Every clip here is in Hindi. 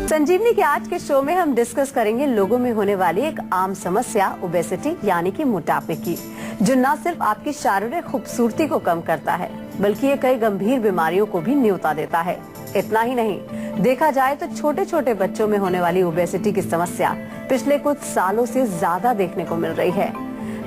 संजीवनी के आज के शो में हम डिस्कस करेंगे लोगों में होने वाली एक आम समस्या ओबेसिटी यानी कि मोटापे की, जो न सिर्फ आपकी शारीरिक खूबसूरती को कम करता है बल्कि ये कई गंभीर बीमारियों को भी न्योता देता है। इतना ही नहीं, देखा जाए तो छोटे छोटे बच्चों में होने वाली ओबेसिटी की समस्या पिछले कुछ सालों से ज्यादा देखने को मिल रही है।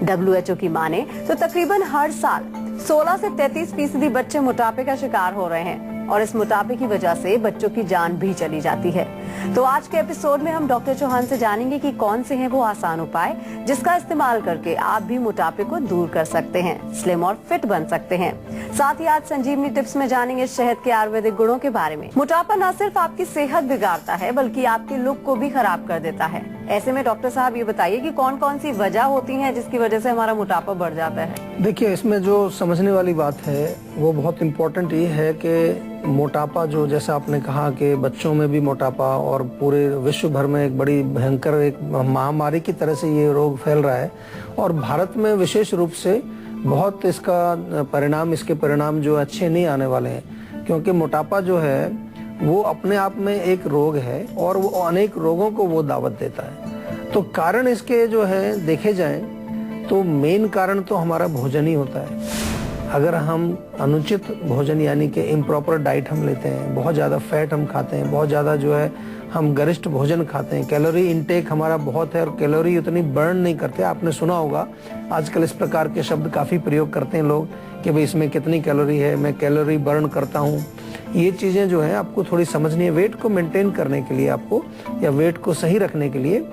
WHO की माने तो तकरीबन हर साल 16 से 33% बच्चे मोटापे का शिकार हो रहे हैं और इस मोटापे की वजह से बच्चों की जान भी चली जाती है। तो आज के एपिसोड में हम डॉक्टर चौहान से जानेंगे कि कौन से हैं वो आसान उपाय जिसका इस्तेमाल करके आप भी मोटापे को दूर कर सकते हैं, स्लिम और फिट बन सकते हैं। साथ ही आज संजीवनी टिप्स में जानेंगे शहद के आयुर्वेदिक गुणों के बारे में। मोटापा न सिर्फ आपकी सेहत बिगाड़ता है बल्कि आपके लुक को भी खराब कर देता है। ऐसे में डॉक्टर साहब ये बताइए कि कौन कौन सी वजह होती है जिसकी वजह से हमारा मोटापा बढ़ जाता है। देखिए, इसमें जो समझने वाली बात है वो बहुत इम्पोर्टेंट ये है कि मोटापा जो, जैसा आपने कहा कि बच्चों में भी मोटापा और पूरे विश्व भर में एक बड़ी भयंकर एक महामारी की तरह से ये रोग फैल रहा है और भारत में विशेष रूप से बहुत इसके परिणाम जो अच्छे नहीं आने वाले हैं, क्योंकि मोटापा जो है वो अपने आप में एक रोग है और वो अनेक रोगों को वो दावत देता है। तो कारण इसके जो है देखे जाएं तो मेन कारण तो हमारा भोजन ही होता है। अगर हम अनुचित भोजन यानी कि इम्प्रॉपर डाइट हम लेते हैं, बहुत ज़्यादा फैट हम खाते हैं, बहुत ज़्यादा जो है हम गरिष्ठ भोजन खाते हैं, कैलोरी इनटेक हमारा बहुत है और कैलोरी उतनी बर्न नहीं करते। आपने सुना होगा आजकल इस प्रकार के शब्द काफ़ी प्रयोग करते हैं लोग कि भाई इसमें कितनी कैलोरी है, मैं कैलोरी बर्न करता हूँ। ये चीज़ें जो हैं आपको थोड़ी समझनी है। वेट को मेंटेन करने के लिए आपको, या वेट को सही रखने के लिए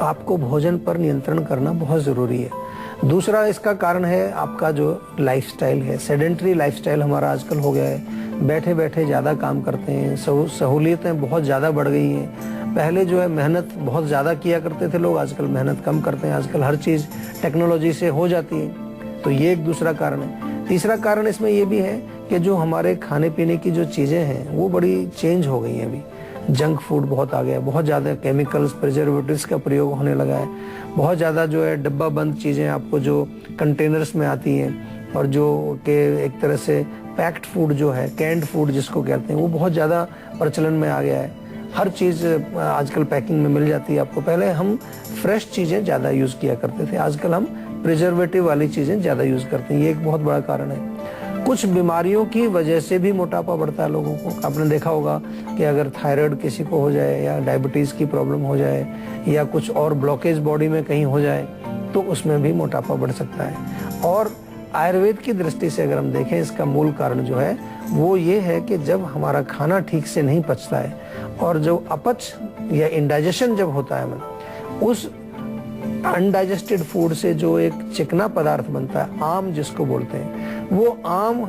आपको भोजन पर नियंत्रण करना बहुत ज़रूरी है। दूसरा इसका कारण है आपका जो लाइफस्टाइल है, सेडेंटरी लाइफस्टाइल हमारा आजकल हो गया है। बैठे बैठे ज़्यादा काम करते हैं, सहूलियतें बहुत ज़्यादा बढ़ गई हैं। पहले जो है मेहनत बहुत ज़्यादा किया करते थे लोग, आजकल मेहनत कम करते हैं। आजकल हर चीज़ टेक्नोलॉजी से हो जाती है, तो ये एक दूसरा कारण है। तीसरा कारण इसमें ये भी है कि जो हमारे खाने पीने की जो चीज़ें हैं वो बड़ी चेंज हो गई हैं। अभी जंक फूड बहुत आ गया है, बहुत ज़्यादा केमिकल्स, प्रिजर्वेटिव्स का प्रयोग होने लगा है। बहुत ज़्यादा जो है डब्बा बंद चीज़ें आपको जो कंटेनर्स में आती हैं और जो कि एक तरह से पैक्ड फूड जो है, कैंड फूड जिसको कहते हैं, वो बहुत ज़्यादा प्रचलन में आ गया है। हर चीज़ आजकल पैकिंग में मिल जाती है आपको। पहले हम फ्रेश चीज़ें ज़्यादा यूज़ किया करते थे, आजकल हम प्रिजर्वेटिव वाली चीज़ें ज़्यादा यूज़ करते हैं। ये एक बहुत बड़ा कारण है। कुछ बीमारियों की वजह से भी मोटापा बढ़ता है लोगों को। आपने देखा होगा कि अगर थायराइड किसी को हो जाए या डायबिटीज़ की प्रॉब्लम हो जाए या कुछ और ब्लॉकेज बॉडी में कहीं हो जाए तो उसमें भी मोटापा बढ़ सकता है। और आयुर्वेद की दृष्टि से अगर हम देखें, इसका मूल कारण जो है वो ये है कि जब हमारा खाना ठीक से नहीं पचता है और जो अपच या इंडाइजेशन जब होता है, उस अनडाइजेस्टेड फूड से जो एक चिकना पदार्थ बनता है, आम जिसको बोलते हैं, वो आम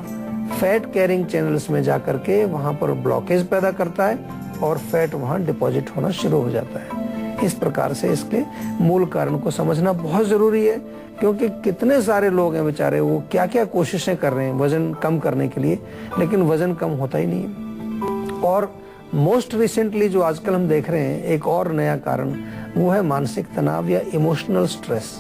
फैट कैरिंग चैनल्स में जाकर के वहाँ पर ब्लॉकेज पैदा करता है और फैट वहाँ डिपॉजिट होना शुरू हो जाता है। इस प्रकार से इसके मूल कारण को समझना बहुत ज़रूरी है, क्योंकि कितने सारे लोग हैं बेचारे, वो क्या क्या कोशिशें कर रहे हैं वज़न कम करने के लिए, लेकिन वज़न कम होता ही नहीं है। और मोस्ट रिसेंटली जो आजकल हम देख रहे हैं एक और नया कारण, वो है मानसिक तनाव या इमोशनल स्ट्रेस।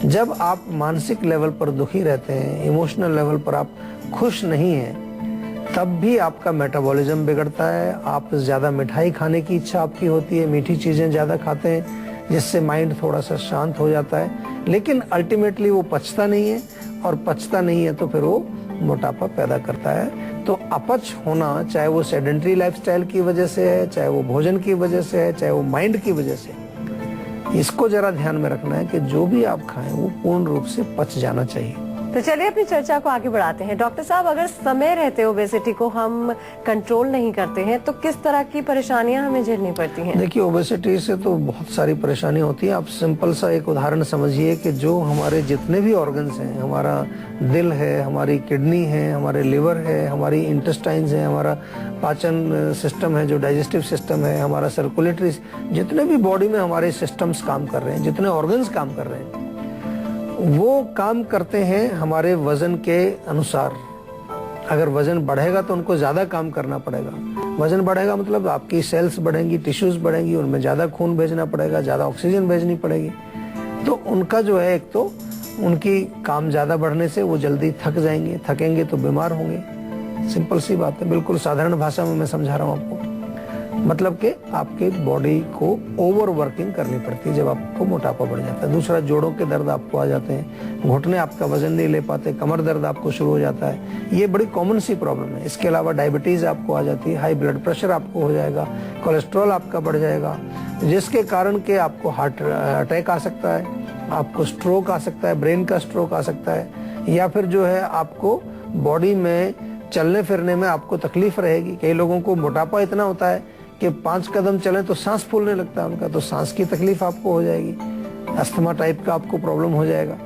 जब आप मानसिक लेवल पर दुखी रहते हैं, इमोशनल लेवल पर आप खुश नहीं हैं, तब भी आपका मेटाबॉलिज्म बिगड़ता है। आप ज़्यादा मिठाई खाने की इच्छा आपकी होती है, मीठी चीज़ें ज़्यादा खाते हैं, जिससे माइंड थोड़ा सा शांत हो जाता है, लेकिन अल्टीमेटली वो पचता नहीं है और पचता नहीं है तो फिर वो मोटापा पैदा करता है। तो अपच होना, चाहे वो सेडेंटरी लाइफस्टाइल की वजह से है, चाहे वो भोजन की वजह से है, चाहे वो माइंड की वजह से, इसको जरा ध्यान में रखना है कि जो भी आप खाएं वो पूर्ण रूप से पच जाना चाहिए। तो चलिए अपनी चर्चा को आगे बढ़ाते हैं। डॉक्टर साहब, अगर समय रहते ओबेसिटी को हम कंट्रोल नहीं करते हैं तो किस तरह की परेशानियां हमें झेलनी पड़ती हैं? देखिए, ओबेसिटी से तो बहुत सारी परेशानी होती है। आप सिंपल सा एक उदाहरण समझिए कि जो हमारे जितने भी ऑर्गन्स हैं, हमारा दिल है, हमारी किडनी है, हमारे लिवर है, हमारी इंटेस्टाइन्स है, हमारा पाचन सिस्टम है, जो डाइजेस्टिव सिस्टम है, हमारा सर्कुलेटरी, जितने भी बॉडी में हमारे सिस्टम्स काम कर रहे हैं, जितने ऑर्गन्स काम कर रहे हैं, वो काम करते हैं हमारे वजन के अनुसार। अगर वजन बढ़ेगा तो उनको ज़्यादा काम करना पड़ेगा। वजन बढ़ेगा मतलब आपकी सेल्स बढ़ेंगी, टिश्यूज बढ़ेंगी, उनमें ज़्यादा खून भेजना पड़ेगा, ज़्यादा ऑक्सीजन भेजनी पड़ेगी। तो उनका जो है, एक तो उनकी काम ज़्यादा बढ़ने से वो जल्दी थक जाएंगे, थकेंगे तो बीमार होंगे। सिंपल सी बात है, बिल्कुल साधारण भाषा में मैं समझा रहा हूँ आपको। मतलब कि आपके बॉडी को ओवर वर्किंग करनी पड़ती है जब आपको मोटापा बढ़ जाता है। दूसरा, जोड़ों के दर्द आपको आ जाते हैं, घुटने आपका वजन नहीं ले पाते, कमर दर्द आपको शुरू हो जाता है। ये बड़ी कॉमन सी प्रॉब्लम है। इसके अलावा डायबिटीज आपको आ जाती है, हाई ब्लड प्रेशर आपको हो जाएगा, कोलेस्ट्रॉल आपका बढ़ जाएगा, जिसके कारण के आपको हार्ट अटैक आ सकता है, आपको स्ट्रोक आ सकता है, ब्रेन का स्ट्रोक आ सकता है, या फिर जो है आपको बॉडी में चलने फिरने में आपको तकलीफ रहेगी। कई लोगों को मोटापा इतना होता है कि 5 कदम चले तो सांस फूलने लगता है उनका, तो सांस की तकलीफ आपको हो जाएगी, अस्थमा टाइप का आपको प्रॉब्लम हो जाएगा।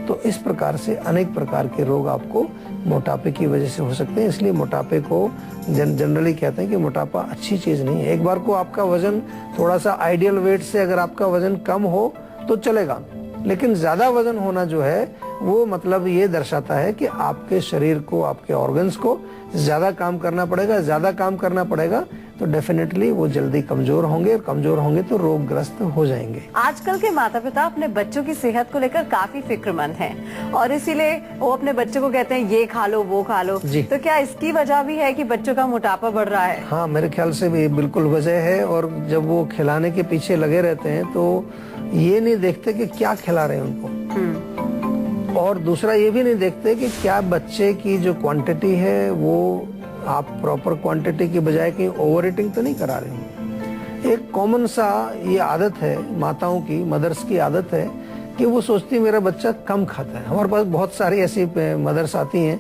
तो इस प्रकार से अनेक प्रकार के रोग आपको मोटापे की वजह से हो सकते हैं। इसलिए मोटापे को जनरली कहते हैं कि मोटापा अच्छी चीज नहीं है। एक बार को आपका वजन थोड़ा सा आइडियल वेट से अगर आपका वजन कम हो तो चलेगा, लेकिन ज्यादा वजन होना जो है वो मतलब ये दर्शाता है कि आपके शरीर को, आपके ऑर्गन्स को ज्यादा काम करना पड़ेगा। ज्यादा काम करना पड़ेगा तो डेफिनेटली वो जल्दी कमजोर होंगे, और कमजोर होंगे तो रोगग्रस्त हो जाएंगे। आजकल के माता पिता अपने बच्चों की सेहत को लेकर काफी फिक्रमंद हैं और इसीलिए वो अपने बच्चों को कहते हैं ये खा लो वो खा लो। तो क्या इसकी वजह भी है कि बच्चों का मोटापा बढ़ रहा है? हाँ, मेरे ख्याल से भी बिल्कुल वजह है। और जब वो खिलाने के पीछे लगे रहते हैं तो ये नहीं देखते कि क्या खिला रहे हैं उनको, और दूसरा ये भी नहीं देखते कि क्या बच्चे की जो क्वांटिटी है वो आप प्रॉपर क्वांटिटी की बजाय कहीं ओवर ईटिंग तो नहीं करा रहे हैं। एक कॉमन सा ये आदत है माताओं की, मदर्स की आदत है कि वो सोचती है मेरा बच्चा कम खाता है। हमारे पास बहुत सारी ऐसी मदर्स आती हैं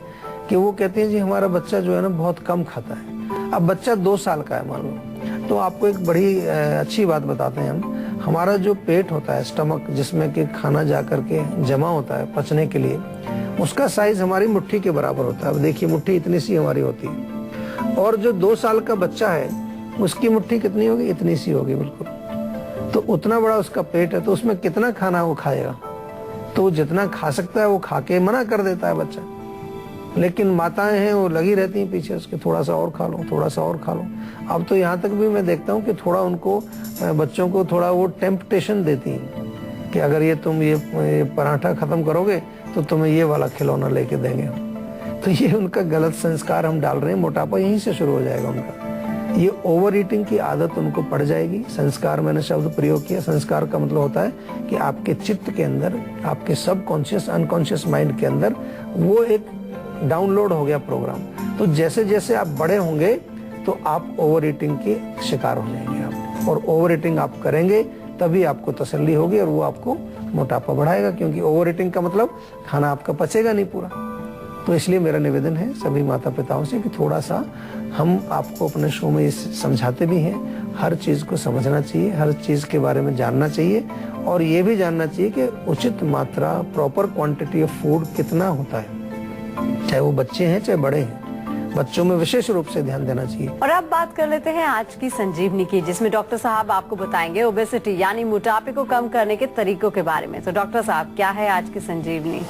कि वो कहती हैं जी हमारा बच्चा जो है ना बहुत कम खाता है। अब बच्चा 2 साल का है मान लो, तो आपको एक बड़ी अच्छी बात बताते हैं हम। हमारा जो पेट होता है, स्टमक, जिसमें कि खाना जा करके जमा होता है पचने के लिए, उसका साइज हमारी मुट्ठी के बराबर होता है। अब देखिए मुट्ठी इतनी सी हमारी होती है, और जो 2 साल का बच्चा है उसकी मुट्ठी कितनी होगी? इतनी सी होगी बिल्कुल। तो उतना बड़ा उसका पेट है, तो उसमें कितना खाना वो खाएगा? तो वो जितना खा सकता है वो खा के मना कर देता है बच्चा। लेकिन माताएं हैं वो लगी रहती हैं पीछे उसके, थोड़ा सा और खा लो, थोड़ा सा और खा लो। अब तो यहाँ तक भी मैं देखता हूँ कि थोड़ा उनको, बच्चों को थोड़ा वो टेम्पटेशन देती हैं कि अगर ये तुम ये पराठा खत्म करोगे तो तुम्हें ये वाला खिलौना लेके देंगे। तो ये उनका गलत संस्कार हम डाल रहे हैं। मोटापा यहीं से शुरू हो जाएगा उनका। ये ओवर ईटिंग की आदत उनको पड़ जाएगी। संस्कार, मैंने शब्द प्रयोग किया, संस्कार का मतलब होता है कि आपके चित्त के अंदर, आपके सबकॉन्शियस अनकॉन्शियस माइंड के अंदर वो एक डाउनलोड हो गया प्रोग्राम। तो जैसे जैसे आप बड़े होंगे तो आप ओवर ईटिंग के शिकार हो जाएंगे आप, और ओवर ईटिंग आप करेंगे तभी आपको तसल्ली होगी और वो आपको मोटापा बढ़ाएगा, क्योंकि ओवर ईटिंग का मतलब खाना आपका पचेगा नहीं पूरा। तो इसलिए मेरा निवेदन है सभी माता पिताओं से कि थोड़ा सा, हम आपको अपने शो में समझाते भी हैं, हर चीज को समझना चाहिए, हर चीज के बारे में जानना चाहिए, और ये भी जानना चाहिए कि उचित मात्रा, प्रॉपर क्वांटिटी ऑफ फूड कितना होता है, चाहे वो बच्चे हैं चाहे बड़े हैं। बच्चों में विशेष रूप से ध्यान देना चाहिए। और अब बात कर लेते हैं आज की संजीवनी की, जिसमें डॉक्टर साहब आपको बताएंगे ओबेसिटी यानी मोटापे को कम करने के तरीकों के बारे में। तो डॉक्टर साहब, क्या है आज की संजीवनी?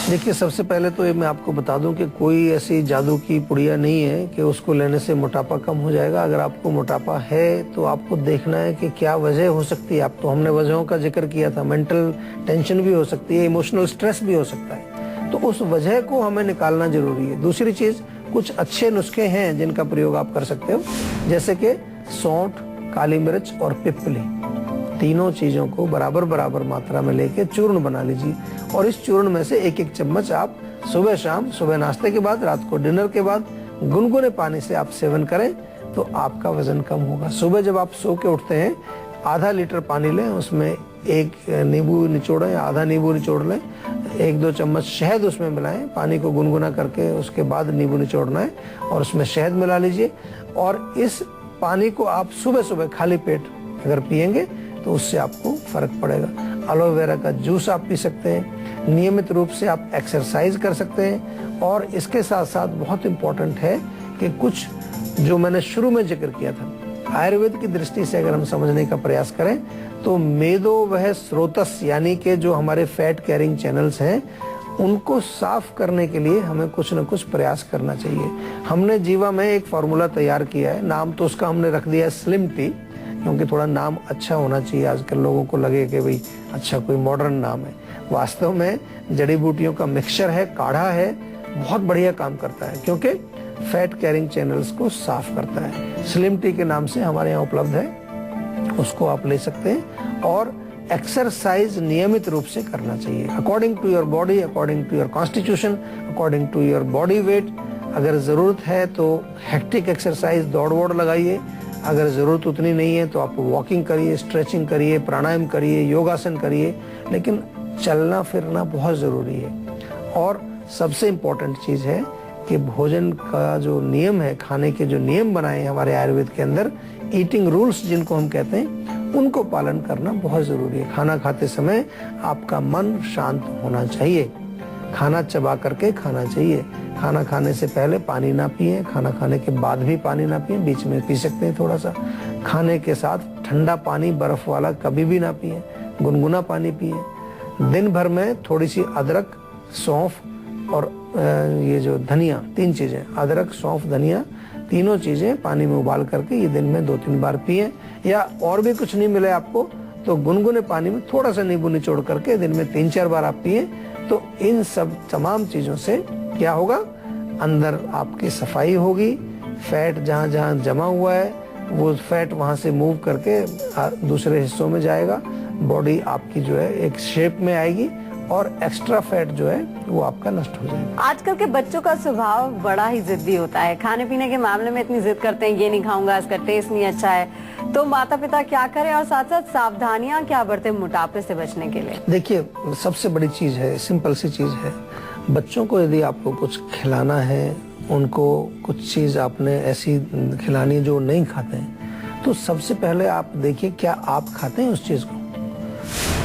देखिए, सबसे पहले तो ये मैं आपको बता दूं कि कोई ऐसी जादू की पुड़िया नहीं है कि उसको लेने से मोटापा कम हो जाएगा। अगर आपको मोटापा है तो आपको देखना है कि क्या वजह हो सकती है। आप तो, हमने वजहों का जिक्र किया था, मेंटल टेंशन भी हो सकती है, इमोशनल स्ट्रेस भी हो सकता है, तो उस वजह को हमें निकालना जरूरी है। दूसरी चीज, कुछ अच्छे नुस्खे हैं जिनका प्रयोग आप कर सकते हो, जैसे कि सौंठ, काली मिर्च और पिपली, तीनों चीजों को बराबर बराबर मात्रा में लेके चूर्ण बना लीजिए, और इस चूर्ण में से 1-1 चम्मच आप सुबह शाम, सुबह नाश्ते के बाद, रात को डिनर के बाद गुनगुने पानी से आप सेवन करें तो आपका वजन कम होगा। सुबह जब आप सो के उठते हैं, आधा लीटर पानी लें, उसमें 1 नींबू निचोड़ें, आधा नींबू निचोड़ लें, 1-2 चम्मच शहद उसमें मिलाएं, पानी को गुनगुना करके उसके बाद नींबू निचोड़ना है और उसमें शहद मिला लीजिए, और इस पानी को आप सुबह सुबह खाली पेट अगर पिएंगे तो उससे आपको फर्क पड़ेगा। एलोवेरा का जूस आप पी सकते हैं, नियमित रूप से आप एक्सरसाइज कर सकते हैं, और इसके साथ साथ बहुत इम्पोर्टेंट है कि कुछ जो मैंने शुरू में जिक्र किया था, आयुर्वेद की दृष्टि से अगर हम समझने का प्रयास करें तो मेदो वह स्रोतस यानी कि जो हमारे फैट कैरिंग चैनल्स हैं उनको साफ करने के लिए हमें कुछ न कुछ प्रयास करना चाहिए। हमने जीवा में एक फार्मूला तैयार किया है, नाम तो उसका हमने रख दिया है स्लिम टी, क्योंकि थोड़ा नाम अच्छा होना चाहिए। आजकल लोगों को लगे कि भाई अच्छा कोई मॉडर्न नाम है। वास्तव में जड़ी बूटियों का मिक्सचर है, काढ़ा है, बहुत बढ़िया काम करता है, क्योंकि फैट कैरिंग चैनल्स को साफ करता है। स्लिम टी के नाम से हमारे यहाँ उपलब्ध है, उसको आप ले सकते हैं। और एक्सरसाइज नियमित रूप से करना चाहिए, according to your body, according to your constitution, according to your body weight. अगर ज़रूरत है तो हेक्टिक एक्सरसाइज, दौड़ वोड़ लगाइए। अगर ज़रूरत उतनी नहीं है तो आप वॉकिंग करिए, स्ट्रेचिंग करिए, प्राणायाम करिए, योगासन करिए, लेकिन चलना फिरना बहुत ज़रूरी है। और सबसे इम्पोर्टेंट चीज़ है कि भोजन का जो नियम है, खाने के जो नियम बनाए हैं हमारे आयुर्वेद के अंदर, ईटिंग रूल्स जिनको हम कहते हैं, उनको पालन करना बहुत ज़रूरी है। खाना खाते समय आपका मन शांत होना चाहिए, खाना चबा करके खाना चाहिए। खाना खाने से पहले पानी ना पिए, खाना खाने के बाद भी पानी ना पिए, बीच में पी सकते हैं थोड़ा सा। खाने के साथ ठंडा पानी बर्फ वाला कभी भी ना पिए, गुनगुना पानी पिए। दिन भर में थोड़ी सी अदरक, सौंफ और ये जो धनिया, 3 चीजें, अदरक, सौंफ, धनिया, तीनों चीजें पानी में उबाल करके ये दिन में 2-3 बार पिए। या और भी कुछ नहीं मिले आपको तो गुनगुने पानी में थोड़ा सा नींबू निचोड़ करके दिन में 3-4 बार आप पिए। तो इन सब तमाम चीजों से क्या होगा, अंदर आपकी सफाई होगी, फैट जहाँ जहाँ जमा हुआ है वो फैट वहाँ से मूव करके दूसरे हिस्सों में जाएगा, बॉडी आपकी जो है एक शेप में आएगी और एक्स्ट्रा फैट जो है वो आपका नष्ट हो जाएगा। आजकल के बच्चों का स्वभाव बड़ा ही जिद्दी होता है, खाने पीने के मामले में इतनी जिद करते हैं, ये नहीं खाऊंगा, इसका टेस्ट नहीं अच्छा है। तो माता पिता क्या करें और साथ साथ सावधानियां क्या बरतें मोटापे से बचने के लिए? देखिए, सबसे बड़ी चीज है, सिंपल सी चीज है, बच्चों को यदि आपको कुछ खिलाना है, उनको कुछ चीज आपने ऐसी खिलानी जो नहीं खाते हैं, तो सबसे पहले आप देखिए क्या आप खाते हैं उस चीज को।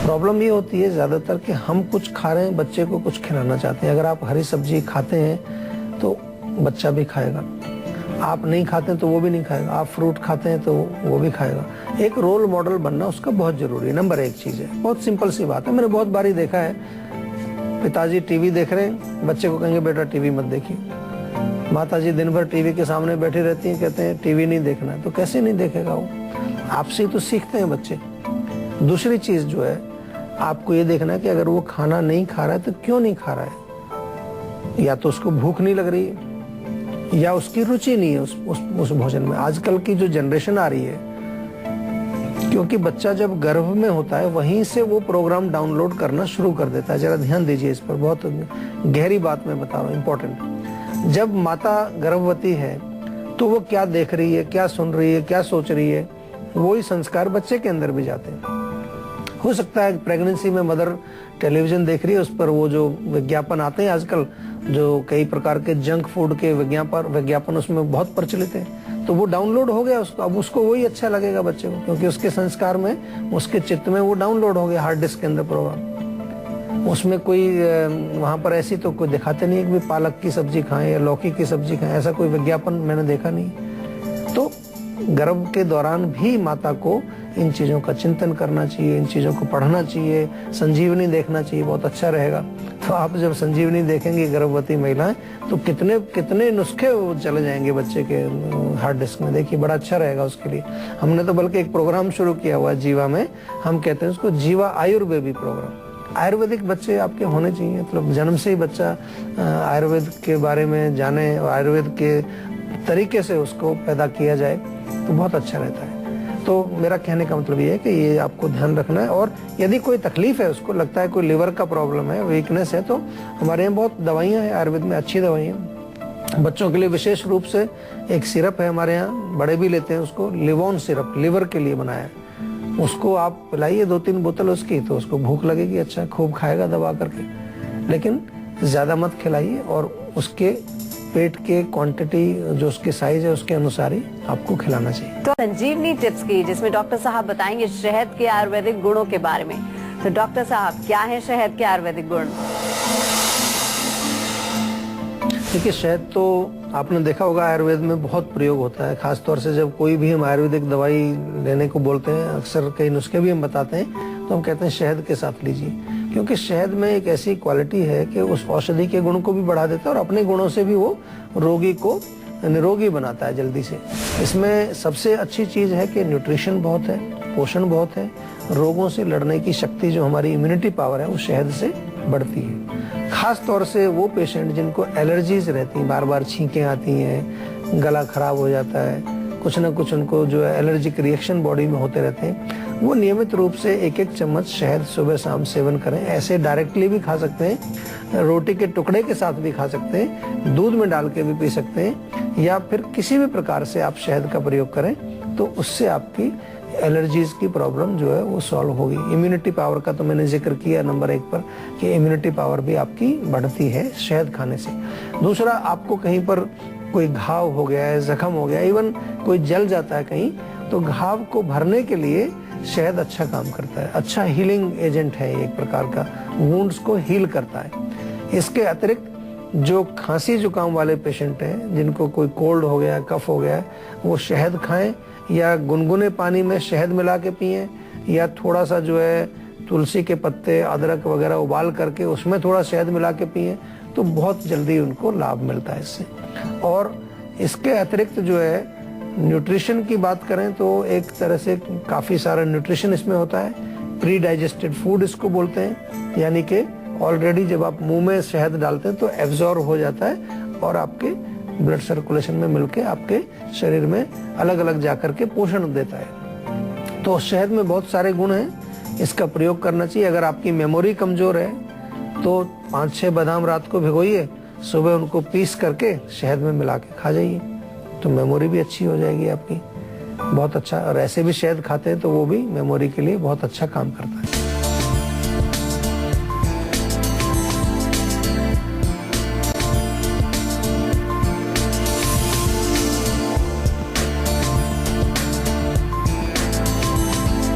प्रॉब्लम ये होती है ज्यादातर कि हम कुछ खा रहे हैं, बच्चे को कुछ खिलाना चाहते हैं। अगर आप हरी सब्जी खाते हैं तो बच्चा भी खाएगा, आप नहीं खाते हैं तो वो भी नहीं खाएगा, आप फ्रूट खाते हैं तो वो भी खाएगा। एक रोल मॉडल बनना उसका बहुत जरूरी है, नंबर 1 चीज है। बहुत सिंपल सी बात है, मैंने बहुत बारी देखा है, पिताजी टीवी देख रहे हैं, बच्चे को कहेंगे बेटा टीवी मत देखिए। माताजी दिन भर टीवी के सामने बैठी रहती हैं, कहते हैं टीवी नहीं देखना है, तो कैसे नहीं देखेगा वो? आपसे तो सीखते हैं बच्चे। दूसरी चीज जो है, आपको ये देखना है कि अगर वो खाना नहीं खा रहा है तो क्यों नहीं खा रहा है। या तो उसको भूख नहीं लग रही है या उसकी रुचि नहीं है उस भोजन में। आजकल की जो जनरेशन आ रही है, क्योंकि बच्चा जब गर्भ में होता है वहीं से वो प्रोग्राम डाउनलोड करना शुरू कर देता है। जरा ध्यान दीजिए इस पर, बहुत गहरी बात मैं बता रहा हूँ, इम्पोर्टेंट। जब माता गर्भवती है तो वो क्या देख रही है, क्या सुन रही है, क्या सोच रही है, वही संस्कार बच्चे के अंदर भी जाते हैं। हो सकता है प्रेगनेंसी में मदर टेलीविजन देख रही है, उस पर वो जो विज्ञापन आते हैं आजकल, जो कई प्रकार के जंक फूड के विज्ञापन उसमें बहुत प्रचलित है, तो वो डाउनलोड हो गया उसको। अब उसको वही अच्छा लगेगा बच्चे को, क्योंकि उसके संस्कार में, उसके चित्त में वो डाउनलोड हो गया हार्ड डिस्क के अंदर प्रोग्राम। उसमें कोई वहां पर ऐसी तो कोई दिखाते नहीं है कि पालक की सब्जी खाएं या लौकी की सब्जी खाएं, ऐसा कोई विज्ञापन मैंने देखा नहीं। तो गर्भ के दौरान भी माता को इन चीजों का चिंतन करना चाहिए, इन चीजों को पढ़ना चाहिए, संजीवनी देखना चाहिए, बहुत अच्छा रहेगा। तो आप जब संजीवनी देखेंगे गर्भवती महिलाएं, तो कितने कितने नुस्खे वो चले जाएंगे बच्चे के हार्ड डिस्क में। देखिए, बड़ा अच्छा रहेगा उसके लिए। हमने तो बल्कि एक प्रोग्राम शुरू किया हुआ है जीवा में, हम कहते हैं उसको जीवा आयुर्वेदी प्रोग्राम। आयुर्वेदिक बच्चे आपके होने चाहिए, मतलब जन्म से ही बच्चा आयुर्वेद के बारे में जाने, आयुर्वेद के तरीके से उसको पैदा किया जाए तो बहुत अच्छा रहता है। तो मेरा कहने का मतलब ये है कि ये आपको ध्यान रखना है। और यदि कोई तकलीफ है, उसको लगता है कोई लिवर का प्रॉब्लम है, वीकनेस है, तो हमारे यहाँ बहुत दवाइयाँ हैं, आयुर्वेद में अच्छी दवाइयाँ। बच्चों के लिए विशेष रूप से एक सिरप है हमारे यहाँ, बड़े भी लेते हैं उसको, लिवोन सिरप, लिवर के लिए बनाया है। उसको आप पिलाइए 2-3 बोतल उसकी, तो उसको भूख लगेगी, अच्छा खूब खाएगा दबा करके। लेकिन ज्यादा मत खिलाइए और उसके पेट के क्वांटिटी जो उसके साइज है उसके अनुसार ही आपको खिलाना चाहिए। तो संजीवनी टिप्स की, जिसमें डॉक्टर साहब बताएंगे शहद के आयुर्वेदिक गुणों के बारे में। तो डॉक्टर साहब, क्या है शहद के आयुर्वेदिक गुण? देखिए, शहद तो आपने देखा होगा आयुर्वेद में बहुत प्रयोग होता है, खासतौर से जब कोई भी हम आयुर्वेदिक दवाई लेने को बोलते हैं, अक्सर कई नुस्खे भी हम बताते हैं, तो हम कहते हैं शहद के साथ लीजिए, क्योंकि शहद में एक ऐसी क्वालिटी है कि उस औषधि के गुण को भी बढ़ा देता है और अपने गुणों से भी वो रोगी को निरोगी बनाता है जल्दी से। इसमें सबसे अच्छी चीज है कि न्यूट्रिशन बहुत है, पोषण बहुत है, रोगों से लड़ने की शक्ति जो हमारी इम्यूनिटी पावर है वो शहद से बढ़ती है। खास तौर से वो पेशेंट जिनको एलर्जीज रहती हैं, बार बार छींकें आती हैं, गला खराब हो जाता है, कुछ ना कुछ उनको जो है एलर्जिक रिएक्शन बॉडी में होते रहते हैं, वो नियमित रूप से 1-1 चम्मच शहद सुबह शाम सेवन करें। ऐसे डायरेक्टली भी खा सकते हैं, रोटी के टुकड़े के साथ भी खा सकते हैं, दूध में डाल के भी पी सकते हैं, या फिर किसी भी प्रकार से आप शहद का प्रयोग करें तो उससे आपकी एलर्जीज की प्रॉब्लम जो है वो सॉल्व होगी। इम्यूनिटी पावर का तो मैंने जिक्र किया नंबर 1 पर कि इम्यूनिटी पावर भी आपकी बढ़ती है शहद खाने से। दूसरा, आपको कहीं पर कोई घाव हो गया है, जख्म हो गया, इवन कोई जल जाता है कहीं, तो घाव को भरने के लिए शहद अच्छा काम करता है। अच्छा हीलिंग एजेंट है, एक प्रकार का वुंड्स को हील करता है। इसके अतिरिक्त जो खांसी जुकाम वाले पेशेंट हैं, जिनको कोई कोल्ड हो गया, कफ हो गया, वो शहद खाएं या गुनगुने पानी में शहद मिला के पिएं, या थोड़ा सा जो है तुलसी के पत्ते, अदरक वगैरह उबाल करके उसमें थोड़ा शहद मिला के पिएं, तो बहुत जल्दी उनको लाभ मिलता है इससे। और इसके अतिरिक्त जो है न्यूट्रिशन की बात करें तो एक तरह से काफ़ी सारा न्यूट्रिशन इसमें होता है। प्री डाइजेस्टेड फूड इसको बोलते हैं, यानी कि ऑलरेडी जब आप मुंह में शहद डालते हैं तो एब्जॉर्ब हो जाता है और आपके ब्लड सर्कुलेशन में मिलके आपके शरीर में अलग अलग जाकर के पोषण देता है। तो शहद में बहुत सारे गुण हैं, इसका प्रयोग करना चाहिए। अगर आपकी मेमोरी कमजोर है तो 5-6 बादाम रात को भिगोइए, सुबह उनको पीस करके शहद में मिला के खा जाइए, तो मेमोरी भी अच्छी हो जाएगी आपकी। बहुत अच्छा। और ऐसे भी शहद खाते हैं तो वो भी मेमोरी के लिए बहुत अच्छा काम करता है।